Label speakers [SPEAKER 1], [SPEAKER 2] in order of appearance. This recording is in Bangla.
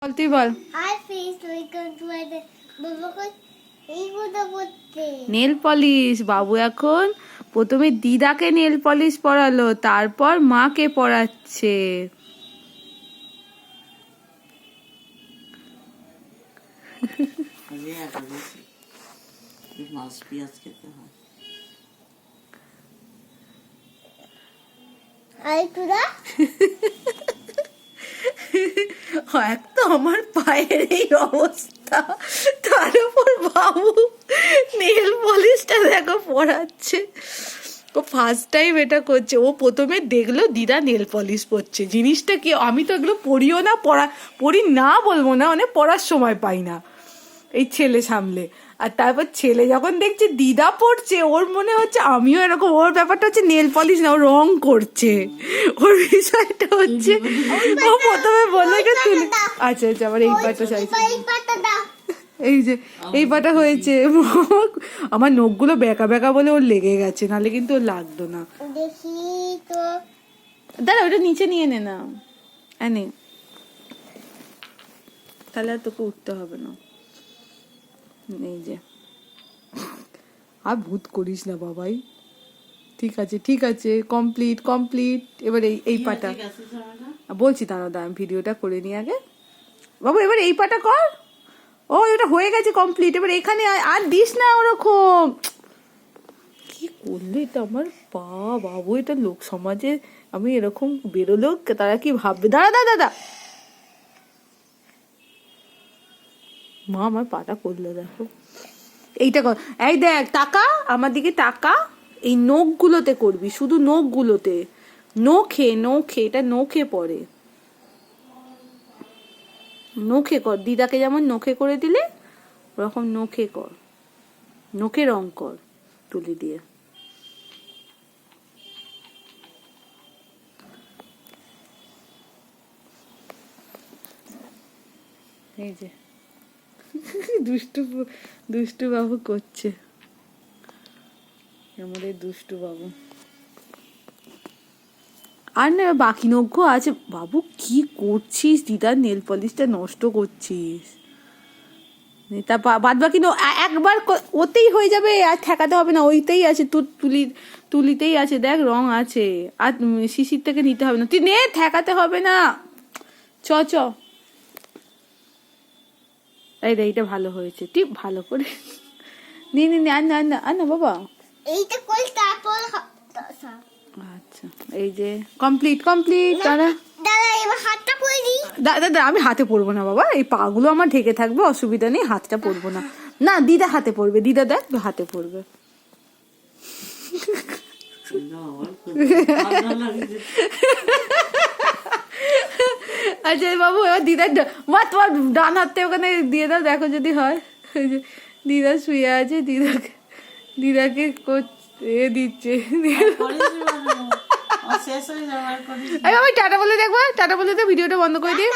[SPEAKER 1] বল তুই বল। নেল পলিশ বাবু এখন প্রথমে দিদাকে নেল পলিশ পরালো, তারপর মাকে পরাচ্ছে।
[SPEAKER 2] মাছ পেঁয়াজ খেতে হয়।
[SPEAKER 1] এক তো আমার পায়ের এই অবস্থা, তার উপর বাবু নেল পলিশটা দেখো পরাচ্ছে। ও ফার্স্ট টাইম এটা করছে। ও প্রথমে দেখলো দিদা নেল পলিশ পরছে, জিনিসটা কি, আমি তো এগুলো পড়িও না, পড়ি না বলবো না, মানে পড়ার সময় পাই না এই ছেলে সামলে। আর তারপর ছেলে যখন দেখছে দিদা পড়ছে, ওর মনে হচ্ছে আমিও এরকম। ওর ব্যাপারটা হচ্ছে নেল পলিশ না, ও রং করছে। ওর বিষয়টা হচ্ছে ও প্রথমে বলে গেছিল আচ্ছা আচ্ছা আবার এই পাটা চাইছে, এই যে এই পাটা হয়েছে। আমার নখগুলো বেঁকা বেঁকা বলে ওর লেগে গেছে, নাহলে কিন্তু ওর লাগতো না। দাঁড়া ওটা নিচে নিয়ে নে না, এনে তাহলে আর তোকে উঠতে হবে না। এই যে আর ভূত করিস না বাবাই। ঠিক আছে ঠিক আছে, কমপ্লিট কমপ্লিট। এবার এই পাটা বলছি, দাঁড়া আমি ভিডিওটা করে নিই আগে। বাবু এবার এই পাটা কর। ও এটা হয়ে গেছে কমপ্লিট। এবার এখানে আর দিস না ওরকম। কি করলে এটা আমার পা বাবু, এটা লোক সমাজে আমি এরকম বেরোলেও তারা কি ভাববে। দাঁড়া দাদা দাদা, মা আমার পাটা করলো দেখো। এইটা কর, এই দেখ টাকা আমার দিকে টাকা। এই নখগুলোতে করবি, শুধু নখগুলোতে, নখে নখে, এটা নখে পড়ে, নখে কর। দিদাকে যেমন নখে করে দিলে ওরকম নখে কর, নখে রং কর তুলি দিয়ে। এই যে দুষ্টু দুষ্টু বাবু করছে, আমাদের দুষ্টু বাবু। আর না বাকি নখও আছে। বাবু কি করছিস, দিদার নেল পলিশটা নষ্ট করছিস। তা বাদ বাকি একবার ওতেই হয়ে যাবে, আর ঠেকাতে হবে না, ওইতেই আছে। তোর তুলিতেই আছে, দেখ রং আছে, আর শিশির থেকে নিতে হবে না। তুই নে, ঠেকাতে হবে না। চ চ, এইটা ভালো হয়েছে, তুই ভালো করে নে নে নে, আর না বাবা
[SPEAKER 3] এইটা কই, তারপর
[SPEAKER 1] আচ্ছা এই যে কমপ্লিট কমপ্লিট। দাঁড়া
[SPEAKER 3] দাদা এবার হাতটা পরে দি।
[SPEAKER 1] দাদা আমি হাতে পরবো না বাবা, এই পাগুলো আমার ঢেকে থাকবে, অসুবিধা নেই, হাতটা পরবো না। না দিদা হাতে পরবে, দিদা দেখ হাতে পরবে। আচ্ছা বাবু এবার দিদার মা তোমার ডান হাতটা ওখানে দিয়ে দাও, দেখো যদি হয়। দিদা শুয়ে আছে, দিদাকে দিচ্ছে। আমি টাটা বলে দেখবো, টাটা বলে ভিডিওটা বন্ধ করে দিই।